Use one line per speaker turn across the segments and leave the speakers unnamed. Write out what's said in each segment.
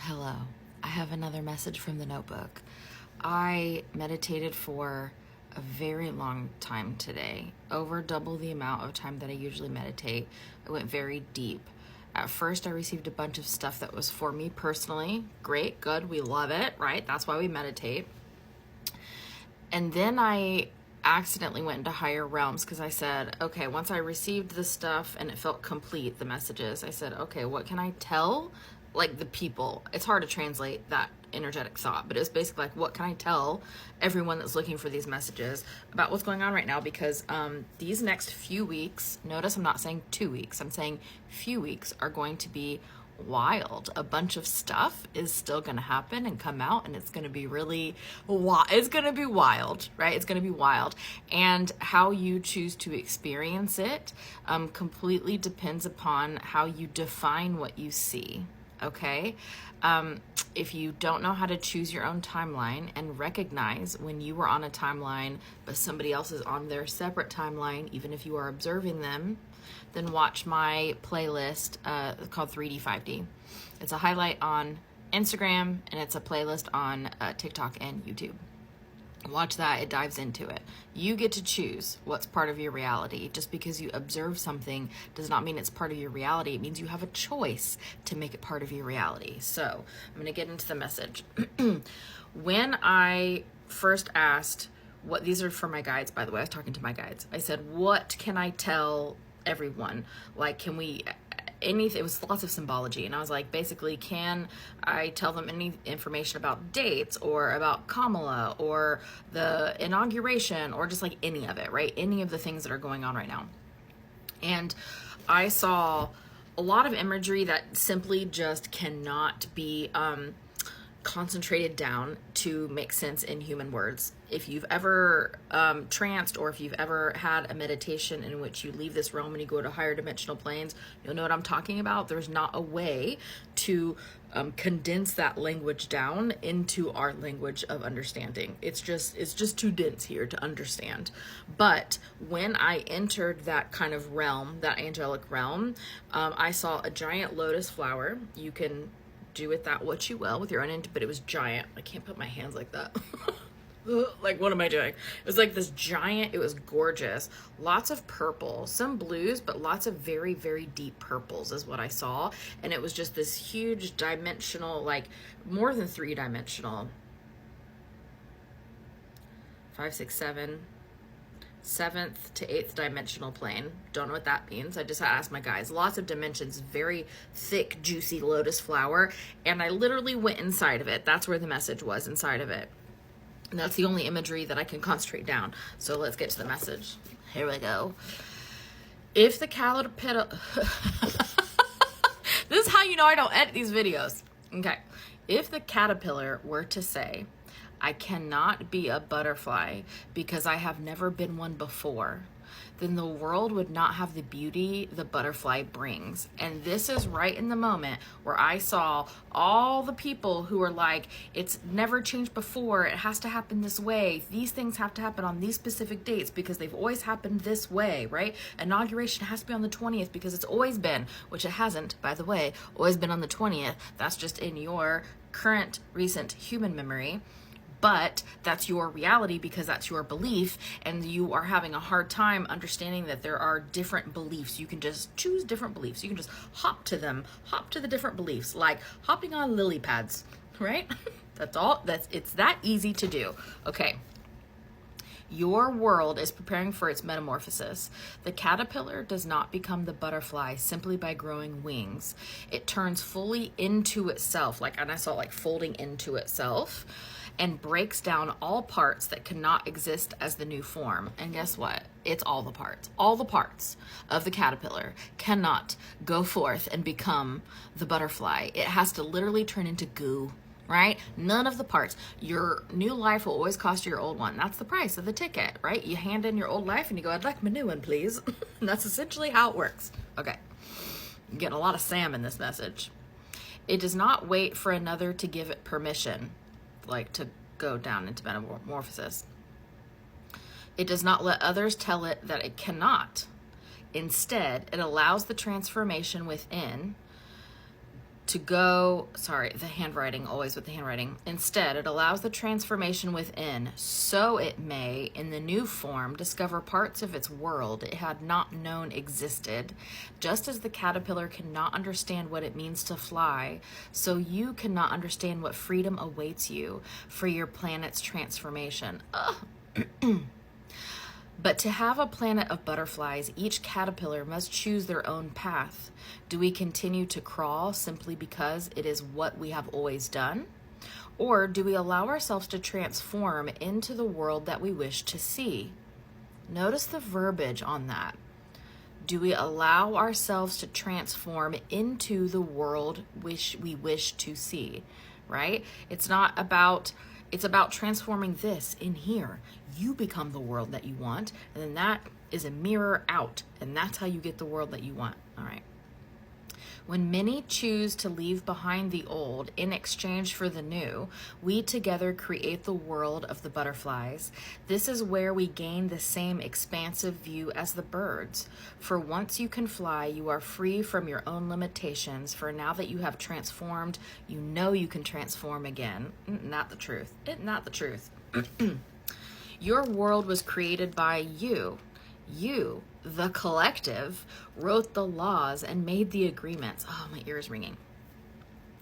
Hello. I have another message from the notebook. I meditated for a very long time today, over double the amount of time that I usually meditate. I went very deep. At first, I received a bunch of stuff that was for me personally. Great, good, we love it, right? That's why we meditate. And then I accidentally went into higher realms because I said, okay, once I received this stuff and it felt complete, the messages, I said, okay, what can I tell like the people? It's hard to translate that energetic thought, but it was basically like, what can I tell everyone that's looking for these messages about what's going on right now? Because these next few weeks, notice I'm not saying 2 weeks, I'm saying few weeks, are going to be wild. A bunch of stuff is still going to happen and come out, and it's going to be really it's going to be wild, right? It's going to be wild. And how you choose to experience it completely depends upon how you define what you see. Okay. If you don't know how to choose your own timeline and recognize when you were on a timeline, but somebody else is on their separate timeline, even if you are observing them, then watch my playlist called 3D 5D. It's a highlight on Instagram and it's a playlist on TikTok and YouTube. Watch that, it dives into it. You get to choose what's part of your reality. Just because you observe something does not mean it's part of your reality. It means you have a choice to make it part of your reality. So I'm going to get into the message. When I first asked, these are for my guides, by the way, I was talking to my guides. I said, what can I tell everyone? Like, can we... anything, it was lots of symbology, and I was like, basically, can I tell them any information about dates or about Kamala or the inauguration or just like any of it, right? Any of the things that are going on right now. And I saw a lot of imagery that simply just cannot be concentrated down to make sense in human words. If you've ever tranced, or if you've ever had a meditation in which you leave this realm and you go to higher dimensional planes, you'll know what I'm talking about. There's not a way to condense that language down into our language of understanding. It's just too dense here to understand. But when I entered that kind of realm, that angelic realm, I saw a giant lotus flower. You can do with that what you will with your own, but it was giant. I can't put my hands like that. Like, what am I doing? It was like this giant, it was gorgeous. Lots of purple, some blues, but lots of very, very deep purples is what I saw. And it was just this huge dimensional, like more than 3-dimensional. 5, 6, 7, 7th to 8th dimensional plane. Don't know what that means. I just asked my guys. Lots of dimensions, very thick, juicy lotus flower. And I literally went inside of it. That's where the message was, inside of it. And that's the only imagery that I can concentrate down. So let's get to the message. Here we go. If the caterpillar... This is how you know I don't edit these videos. Okay. If the caterpillar were to say, I cannot be a butterfly because I have never been one before, then the world would not have the beauty the butterfly brings. And this is right in the moment where I saw all the people who are like, it's never changed before, it has to happen this way, these things have to happen on these specific dates because they've always happened this way, right? Inauguration has to be on the 20th because it's always been, which it hasn't, by the way, always been on the 20th. That's just in your current, recent human memory. But that's your reality because that's your belief, and you are having a hard time understanding that there are different beliefs. You can just choose different beliefs. You can just hop to them, hop to the different beliefs, like hopping on lily pads, right? That's all. It's that easy to do. Okay. Your world is preparing for its metamorphosis. The caterpillar does not become the butterfly simply by growing wings. It turns fully into itself, and I saw like folding into itself, and breaks down all parts that cannot exist as the new form. And guess what? It's all the parts. All the parts of the caterpillar cannot go forth and become the butterfly. It has to literally turn into goo, right? None of the parts. Your new life will always cost your old one. That's the price of the ticket, right? You hand in your old life and you go, I'd like my new one, please. And that's essentially how it works. Okay. I'm getting a lot of Sam in this message. It does not wait for another to give it permission, like to go down into metamorphosis. It does not let others tell it that it cannot. Instead, it allows the transformation within to go, sorry, the handwriting, always with the handwriting. Instead, it allows the transformation within, so it may, in the new form, discover parts of its world it had not known existed. Just as the caterpillar cannot understand what it means to fly, so you cannot understand what freedom awaits you for your planet's transformation. But to have a planet of butterflies, each caterpillar must choose their own path. Do we continue to crawl simply because it is what we have always done? Or do we allow ourselves to transform into the world that we wish to see? Notice the verbiage on that. Do we allow ourselves to transform into the world which we wish to see, right? It's about transforming this in here. You become the world that you want, and then that is a mirror out, and that's how you get the world that you want. All right. When many choose to leave behind the old in exchange for the new, we together create the world of the butterflies. This is where we gain the same expansive view as the birds. For once you can fly, you are free from your own limitations, for now that you have transformed, you know you can transform again. Not the truth. Not the truth. Your world was created by you. You, the collective, wrote the laws and made the agreements. Oh, my ear is ringing.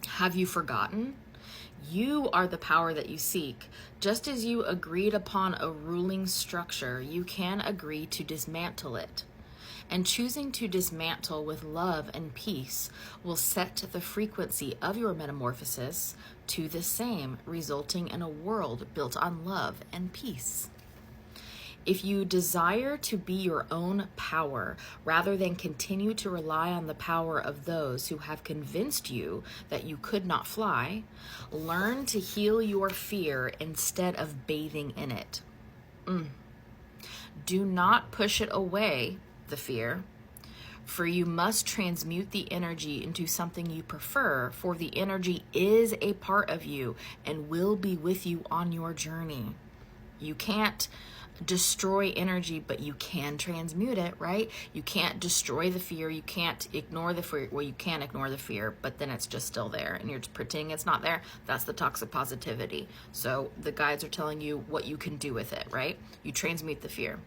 Have you forgotten? You are the power that you seek. Just as you agreed upon a ruling structure, you can agree to dismantle it. And choosing to dismantle with love and peace will set the frequency of your metamorphosis to the same, resulting in a world built on love and peace. If you desire to be your own power, rather than continue to rely on the power of those who have convinced you that you could not fly, learn to heal your fear instead of bathing in it. Do not push it away, the fear, for you must transmute the energy into something you prefer, for the energy is a part of you and will be with you on your journey. You can't destroy energy, but you can transmute it, right? You can't destroy the fear. You can't ignore the fear. Well, you can ignore the fear, but then it's just still there and you're just pretending it's not there. That's the toxic positivity. So the guides are telling you what you can do with it, right? You transmute the fear.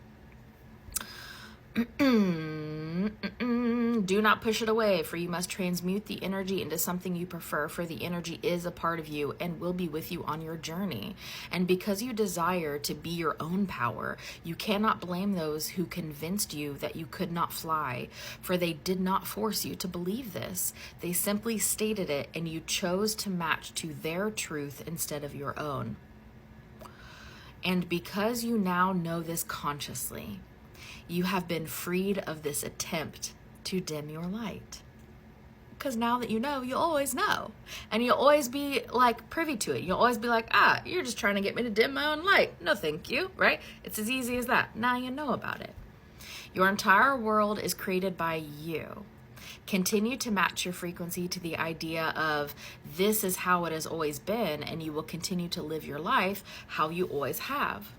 Do not push it away, for you must transmute the energy into something you prefer, for the energy is a part of you and will be with you on your journey. And because you desire to be your own power, you cannot blame those who convinced you that you could not fly, for they did not force you to believe this. They simply stated it, and you chose to match to their truth instead of your own. And because you now know this consciously, you have been freed of this attempt to dim your light. Because now that you know, you'll always know. And you'll always be like privy to it. You'll always be like, you're just trying to get me to dim my own light. No, thank you, right? It's as easy as that. Now you know about it. Your entire world is created by you. Continue to match your frequency to the idea of this is how it has always been, and you will continue to live your life how you always have.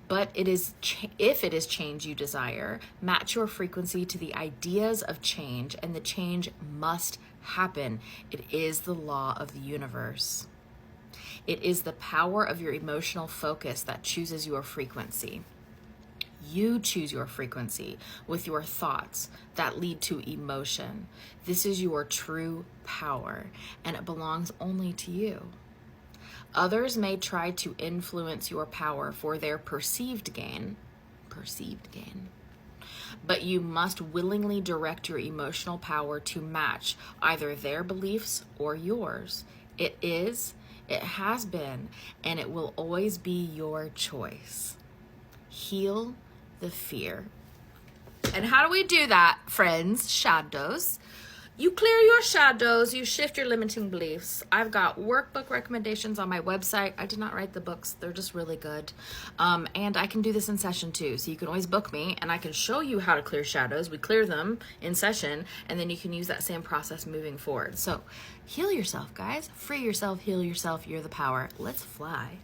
But if it is change you desire, match your frequency to the ideas of change, and the change must happen. It is the law of the universe. It is the power of your emotional focus that chooses your frequency. You choose your frequency with your thoughts that lead to emotion. This is your true power, and it belongs only to you. Others may try to influence your power for their perceived gain, but you must willingly direct your emotional power to match either their beliefs or yours. It is, it has been, and it will always be your choice. Heal the fear. And how do we do that, friends? Shadows. You clear your shadows, you shift your limiting beliefs. I've got workbook recommendations on my website. I did not write the books. They're just really good. And I can do this in session too. So you can always book me and I can show you how to clear shadows. We clear them in session and then you can use that same process moving forward. So heal yourself, guys. Free yourself, heal yourself. You're the power. Let's fly.